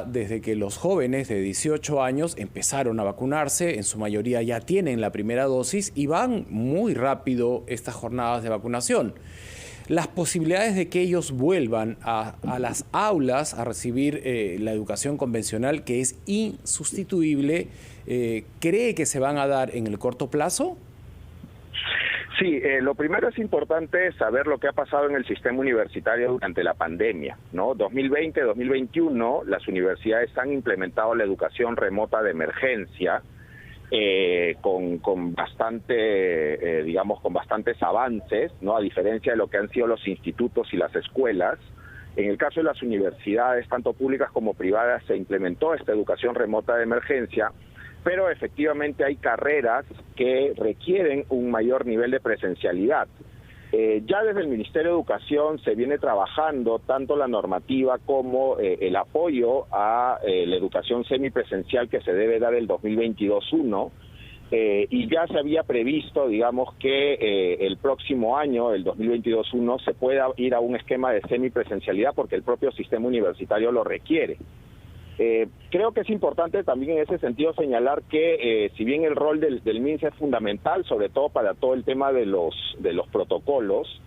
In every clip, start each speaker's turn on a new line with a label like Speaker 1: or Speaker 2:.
Speaker 1: desde que los jóvenes de 18 años empezaron a vacunarse, en su mayoría ya tienen la primera dosis y van muy rápido estas jornadas de vacunación. Las posibilidades de que ellos vuelvan a las aulas a recibir la educación convencional, que es insustituible, ¿cree que se van a dar en el corto plazo?
Speaker 2: Sí, lo primero es importante saber lo que ha pasado en el sistema universitario durante la pandemia, ¿no? 2020, 2021, las universidades han implementado la educación remota de emergencia con bastante, digamos, con bastantes avances, ¿no? A diferencia de lo que han sido los institutos y las escuelas. En el caso de las universidades, tanto públicas como privadas, se implementó esta educación remota de emergencia, pero efectivamente hay carreras que requieren un mayor nivel de presencialidad. Ya desde el Ministerio de Educación se viene trabajando tanto la normativa como el apoyo a la educación semipresencial que se debe dar el 2022-1, y ya se había previsto, digamos, que el próximo año, el 2022-1, se pueda ir a un esquema de semipresencialidad porque el propio sistema universitario lo requiere. Creo que es importante también en ese sentido señalar que si bien el rol del MINSA es fundamental, sobre todo para todo el tema de los protocolos,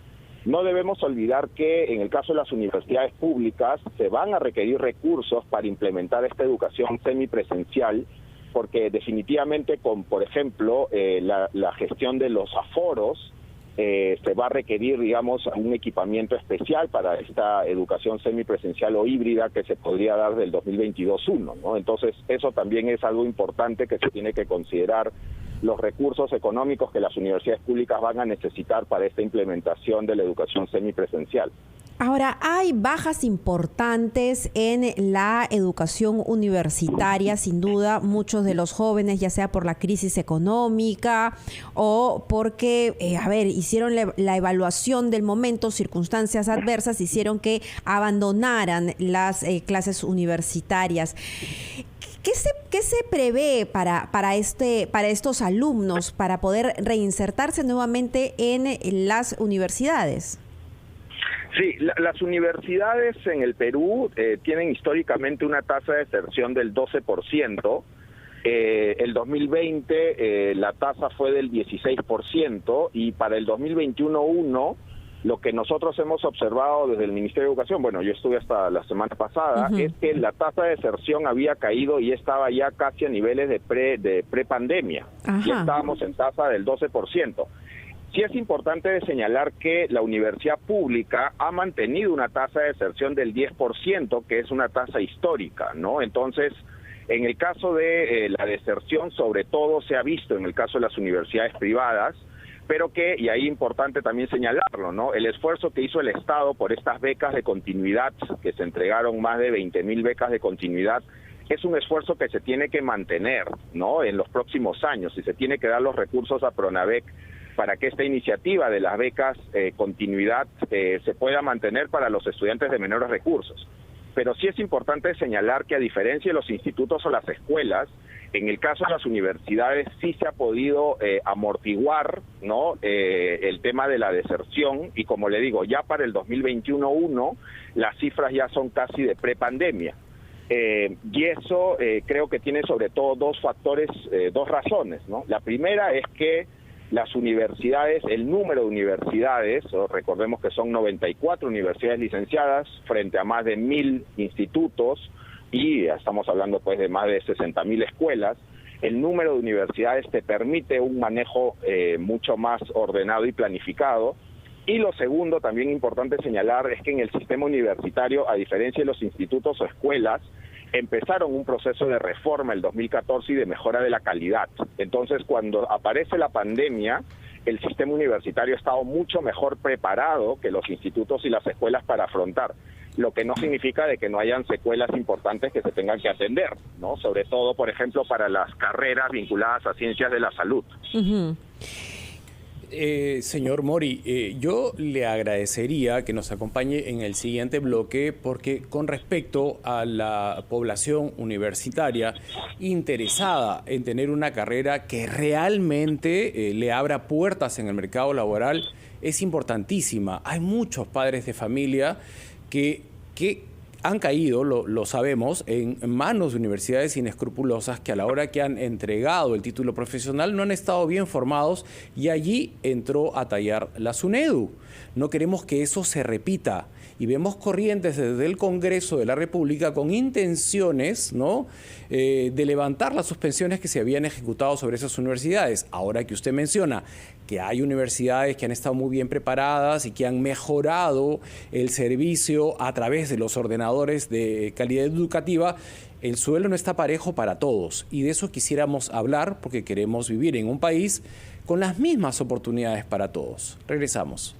Speaker 2: no debemos olvidar que en el caso de las universidades públicas se van a requerir recursos para implementar esta educación semipresencial, porque definitivamente con, por ejemplo, la gestión de los aforos, se va a requerir, digamos, un equipamiento especial para esta educación semipresencial o híbrida que se podría dar del 2022-1, ¿no? Entonces, eso también es algo importante que se tiene que considerar, los recursos económicos que las universidades públicas van a necesitar para esta implementación de la educación semipresencial.
Speaker 3: Ahora, hay bajas importantes en la educación universitaria, sin duda, muchos de los jóvenes, ya sea por la crisis económica o porque, hicieron la evaluación del momento, circunstancias adversas, hicieron que abandonaran las clases universitarias. ¿Qué se prevé para estos alumnos para poder reinsertarse nuevamente en las universidades?
Speaker 2: Sí, las universidades en el Perú tienen históricamente una tasa de deserción del 12%. El 2020 la tasa fue del 16% y para el 2021-1 lo que nosotros hemos observado desde el Ministerio de Educación, bueno, yo estuve hasta la semana pasada, es que la tasa de deserción había caído y estaba ya casi a niveles de prepandemia. Ya estábamos en tasa del 12%. Sí es importante señalar que la universidad pública ha mantenido una tasa de deserción del 10%, que es una tasa histórica, ¿no? Entonces, en el caso de la deserción, sobre todo se ha visto en el caso de las universidades privadas, pero que, y ahí importante también señalarlo, ¿no? El esfuerzo que hizo el Estado por estas becas de continuidad, que se entregaron más de 20.000 becas de continuidad, es un esfuerzo que se tiene que mantener, ¿no? En los próximos años, y se tiene que dar los recursos a Pronavec para que esta iniciativa de las becas continuidad se pueda mantener para los estudiantes de menores recursos. Pero sí es importante señalar que a diferencia de los institutos o las escuelas, en el caso de las universidades sí se ha podido amortiguar, ¿no? El tema de la deserción, y como le digo, ya para el 2021-1 las cifras ya son casi de prepandemia. Y eso creo que tiene sobre todo dos factores, dos razones, ¿no? La primera es que las universidades, el número de universidades, recordemos que son 94 universidades licenciadas frente a más de 1.000 institutos, y estamos hablando pues de más de 60.000 escuelas, el número de universidades te permite un manejo mucho más ordenado y planificado. Y lo segundo, también importante señalar, es que en el sistema universitario, a diferencia de los institutos o escuelas, empezaron un proceso de reforma el 2014 y de mejora de la calidad. Entonces, cuando aparece la pandemia, el sistema universitario ha estado mucho mejor preparado que los institutos y las escuelas para afrontar, lo que no significa de que no hayan secuelas importantes que se tengan que atender, ¿no? Sobre todo, por ejemplo, para las carreras vinculadas a ciencias de la salud.
Speaker 1: Señor Mori, yo le agradecería que nos acompañe en el siguiente bloque, porque con respecto a la población universitaria interesada en tener una carrera que realmente le abra puertas en el mercado laboral, es importantísima. Hay muchos padres de familia que han caído, lo sabemos, en manos de universidades inescrupulosas que a la hora que han entregado el título profesional no han estado bien formados y allí entró a tallar la SUNEDU. No queremos que eso se repita y vemos corrientes desde el Congreso de la República con intenciones, ¿no?, de levantar las suspensiones que se habían ejecutado sobre esas universidades. Ahora que usted menciona que hay universidades que han estado muy bien preparadas y que han mejorado el servicio a través de los ordenadores de calidad educativa, el suelo no está parejo para todos y de eso quisiéramos hablar porque queremos vivir en un país con las mismas oportunidades para todos. Regresamos.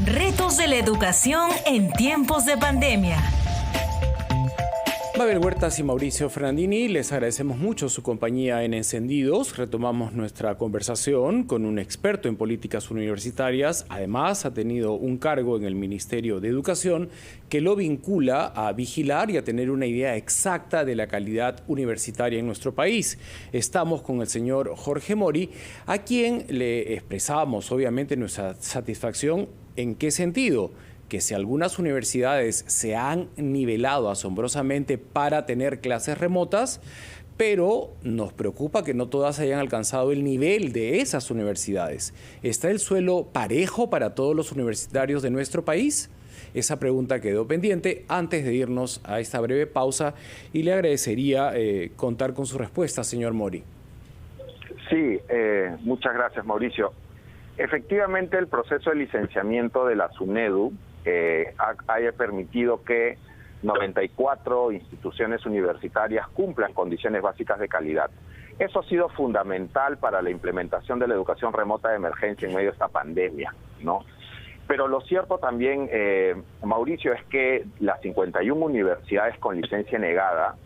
Speaker 4: Retos de la educación en tiempos de pandemia.
Speaker 1: Mabel Huertas y Mauricio Fernandini, les agradecemos mucho su compañía en Encendidos. Retomamos nuestra conversación con un experto en políticas universitarias. Además, ha tenido un cargo en el Ministerio de Educación que lo vincula a vigilar y a tener una idea exacta de la calidad universitaria en nuestro país. Estamos con el señor Jorge Mori, a quien le expresamos obviamente nuestra satisfacción. ¿En qué sentido? Que si algunas universidades se han nivelado asombrosamente para tener clases remotas, pero nos preocupa que no todas hayan alcanzado el nivel de esas universidades. ¿Está el suelo parejo para todos los universitarios de nuestro país? Esa pregunta quedó pendiente antes de irnos a esta breve pausa y le agradecería contar con su respuesta, señor Mori.
Speaker 2: Sí, muchas gracias, Mauricio. Efectivamente, el proceso de licenciamiento de la SUNEDU haya permitido que 94 instituciones universitarias cumplan condiciones básicas de calidad. Eso ha sido fundamental para la implementación de la educación remota de emergencia en medio de esta pandemia, ¿no? Pero lo cierto también, Mauricio, es que las 51 universidades con licencia negada,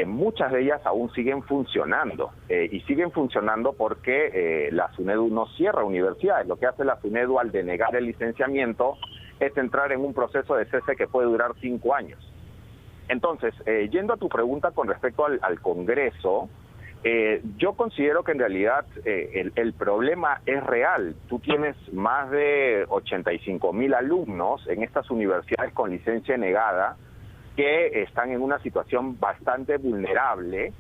Speaker 2: muchas de ellas aún siguen funcionando, y siguen funcionando porque la SUNEDU no cierra universidades. Lo que hace la SUNEDU al denegar el licenciamiento es entrar en un proceso de cese que puede durar 5 años. Entonces, yendo a tu pregunta con respecto al Congreso, yo considero que en realidad el problema es real. Tú tienes más de 85,000 alumnos en estas universidades con licencia negada que están en una situación bastante vulnerable.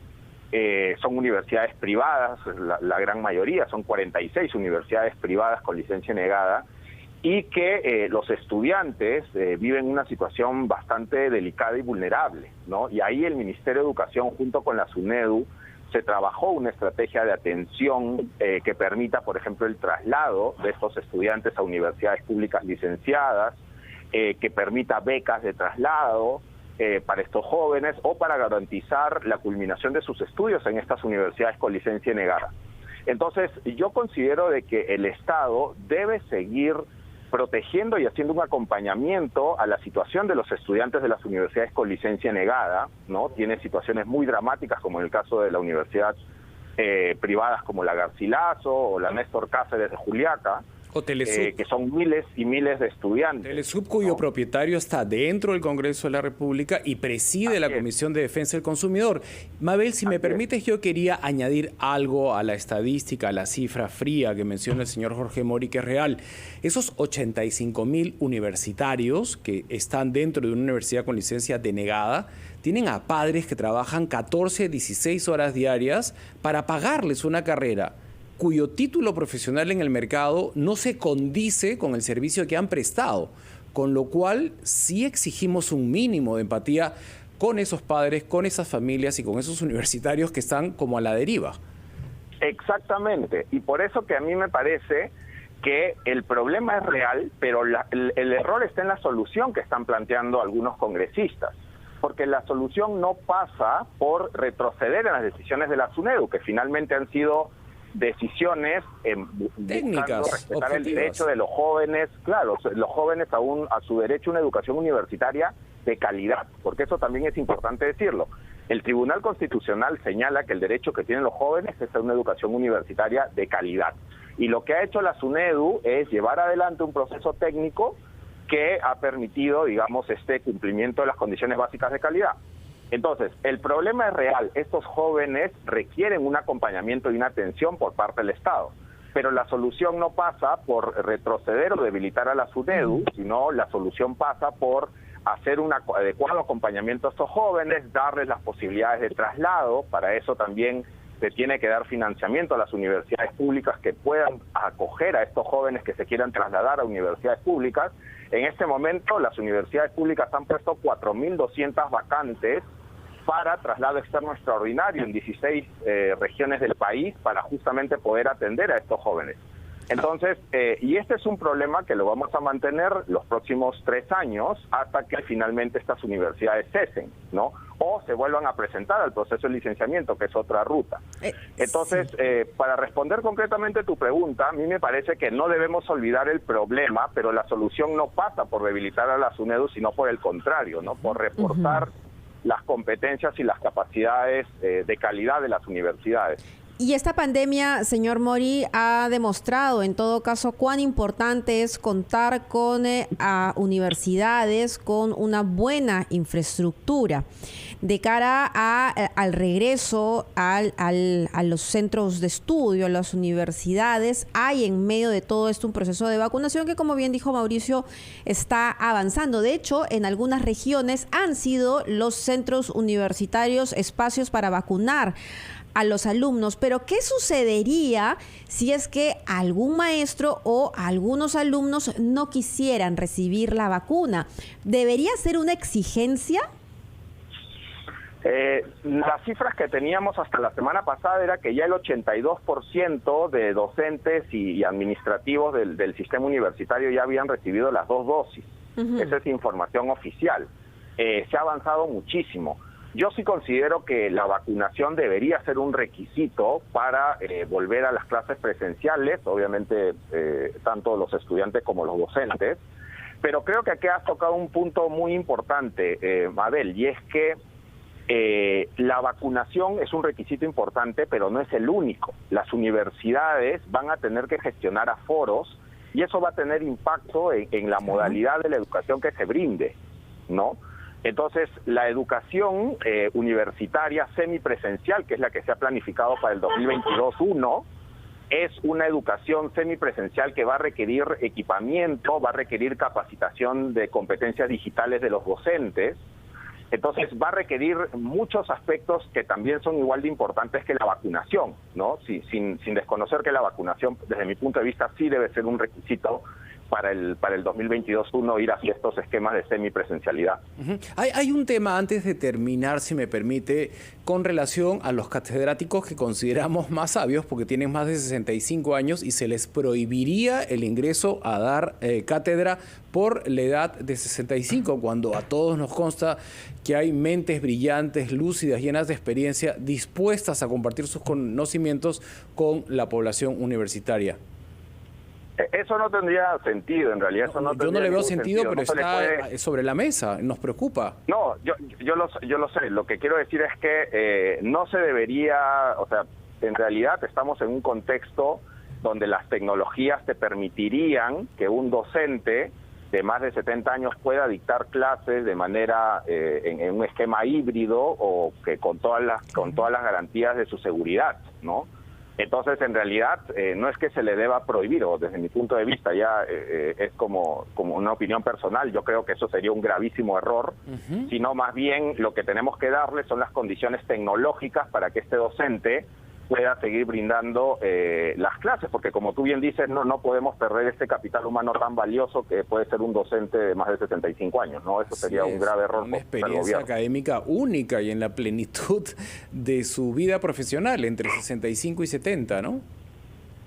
Speaker 2: Son universidades privadas, la gran mayoría, son 46 universidades privadas con licencia negada, y que los estudiantes viven una situación bastante delicada y vulnerable, ¿no? Y ahí el Ministerio de Educación, junto con la SUNEDU, se trabajó una estrategia de atención que permita, por ejemplo, el traslado de estos estudiantes a universidades públicas licenciadas, que permita becas de traslado para estos jóvenes o para garantizar la culminación de sus estudios en estas universidades con licencia negada. Entonces, yo considero de que el Estado debe seguir protegiendo y haciendo un acompañamiento a la situación de los estudiantes de las universidades con licencia negada, ¿no? Tiene situaciones muy dramáticas, como en el caso de la universidad privadas como la Garcilaso o la Néstor Cáceres de Juliaca,
Speaker 1: O Telesub.
Speaker 2: que son miles y miles de estudiantes.
Speaker 1: Telesub, cuyo propietario está dentro del Congreso de la República y preside la Comisión de Defensa del Consumidor. Mabel, si me permites, yo quería añadir algo a la estadística, a la cifra fría que menciona el señor Jorge Mori, que es real. Esos 85,000 universitarios que están dentro de una universidad con licencia denegada tienen a padres que trabajan 14, 16 horas diarias para pagarles una carrera cuyo título profesional en el mercado no se condice con el servicio que han prestado, con lo cual sí exigimos un mínimo de empatía con esos padres, con esas familias y con esos universitarios que están como a la deriva.
Speaker 2: Exactamente, y por eso que a mí me parece que el problema es real, pero el error está en la solución que están planteando algunos congresistas, porque la solución no pasa por retroceder en las decisiones de la SUNEDU, que finalmente han sido decisiones
Speaker 1: técnicas,
Speaker 2: respetar
Speaker 1: objetivas.
Speaker 2: el derecho de los jóvenes, claro, los jóvenes aún a su derecho a una educación universitaria de calidad, porque eso también es importante decirlo. El Tribunal Constitucional señala que el derecho que tienen los jóvenes es a una educación universitaria de calidad. Y lo que ha hecho la SUNEDU es llevar adelante un proceso técnico que ha permitido, digamos, este cumplimiento de las condiciones básicas de calidad. Entonces, el problema es real. Estos jóvenes requieren un acompañamiento y una atención por parte del Estado. Pero la solución no pasa por retroceder o debilitar a la SUNEDU, sino la solución pasa por hacer un adecuado acompañamiento a estos jóvenes, darles las posibilidades de traslado. Para eso también se tiene que dar financiamiento a las universidades públicas que puedan acoger a estos jóvenes que se quieran trasladar a universidades públicas. En este momento las universidades públicas han puesto 4.200 vacantes para traslado externo extraordinario en 16 regiones del país para justamente poder atender a estos jóvenes. Entonces, y este es un problema que lo vamos a mantener los próximos 3 años hasta que finalmente estas universidades cesen, ¿no? O se vuelvan a presentar al proceso de licenciamiento, que es otra ruta. Entonces, para responder concretamente tu pregunta, a mí me parece que no debemos olvidar el problema, pero la solución no pasa por debilitar a la SUNEDU, sino por el contrario, ¿no? Por reforzar las competencias y las capacidades de calidad de las universidades.
Speaker 3: Y esta pandemia, señor Mori, ha demostrado en todo caso cuán importante es contar con universidades con una buena infraestructura de cara al regreso a los centros de estudio, a las universidades. Hay en medio de todo esto un proceso de vacunación que, como bien dijo Mauricio, está avanzando. De hecho, en algunas regiones han sido los centros universitarios espacios para vacunar a los alumnos, pero ¿qué sucedería si es que algún maestro o algunos alumnos no quisieran recibir la vacuna? ¿Debería ser una exigencia?
Speaker 2: Las cifras que teníamos hasta la semana pasada era que ya el 82% de docentes y administrativos del sistema universitario ya habían recibido las 2 dosis. Esa es información oficial. Se ha avanzado muchísimo. Yo sí considero que la vacunación debería ser un requisito para volver a las clases presenciales, obviamente tanto los estudiantes como los docentes, pero creo que aquí has tocado un punto muy importante, Mabel, y es que la vacunación es un requisito importante, pero no es el único. Las universidades van a tener que gestionar aforos y eso va a tener impacto en la modalidad de la educación que se brinde, ¿no? Entonces, la educación universitaria semipresencial, que es la que se ha planificado para el 2022-1, es una educación semipresencial que va a requerir equipamiento, va a requerir capacitación de competencias digitales de los docentes. Entonces, va a requerir muchos aspectos que también son igual de importantes que la vacunación, ¿no? Sin desconocer que la vacunación, desde mi punto de vista, sí debe ser un requisito para el 2022-1 ir hacia estos esquemas de semipresencialidad.
Speaker 1: Hay un tema antes de terminar, si me permite, con relación a los catedráticos que consideramos más sabios porque tienen más de 65 años y se les prohibiría el ingreso a dar cátedra por la edad de 65, cuando a todos nos consta que hay mentes brillantes, lúcidas, llenas de experiencia, dispuestas a compartir sus conocimientos con la población universitaria.
Speaker 2: Eso no tendría sentido, en realidad. Eso no,
Speaker 1: yo no le veo sentido, pero
Speaker 2: no
Speaker 1: está sobre la mesa, nos preocupa.
Speaker 2: No, yo lo sé. Lo que quiero decir es que no se debería, o sea, en realidad estamos en un contexto donde las tecnologías te permitirían que un docente de más de 70 años pueda dictar clases de manera en un esquema híbrido o que con todas las garantías de su seguridad, ¿no? Entonces, en realidad, no es que se le deba prohibir, o desde mi punto de vista ya es como una opinión personal, yo creo que eso sería un gravísimo error, sino más bien lo que tenemos que darle son las condiciones tecnológicas para que este docente pueda seguir brindando las clases, porque como tú bien dices, no podemos perder este capital humano tan valioso que puede ser un docente de más de 65 años, ¿no? Eso sería un grave error.
Speaker 1: Una experiencia académica única y en la plenitud de su vida profesional, entre 65 y 70, ¿no?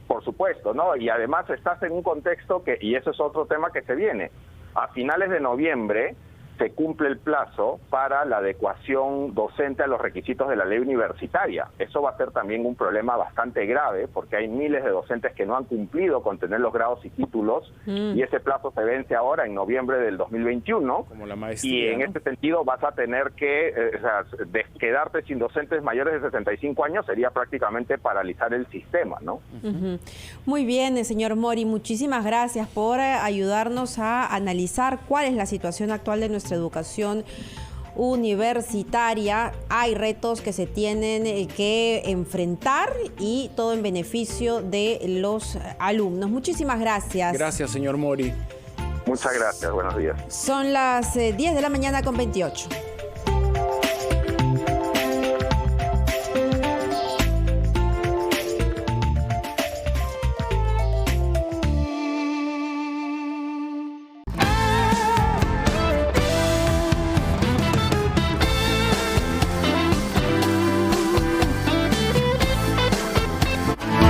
Speaker 2: Por supuesto, ¿no? Y además estás en un contexto y eso es otro tema que se viene. A finales de noviembre se cumple el plazo para la adecuación docente a los requisitos de la ley universitaria. Eso va a ser también un problema bastante grave, porque hay miles de docentes que no han cumplido con tener los grados y títulos, y ese plazo se vence ahora en noviembre del 2021,
Speaker 1: como la maestría,
Speaker 2: y en
Speaker 1: ¿no?
Speaker 2: este sentido vas a tener que, quedarte sin docentes mayores de 65 años sería prácticamente paralizar el sistema, ¿no?
Speaker 3: Muy bien, señor Mori, muchísimas gracias por ayudarnos a analizar cuál es la situación actual de nuestra educación universitaria. Hay retos que se tienen que enfrentar y todo en beneficio de los alumnos. Muchísimas gracias.
Speaker 1: Gracias, señor Mori.
Speaker 2: Muchas gracias, buenos días.
Speaker 3: Son las 10 de la mañana con 28.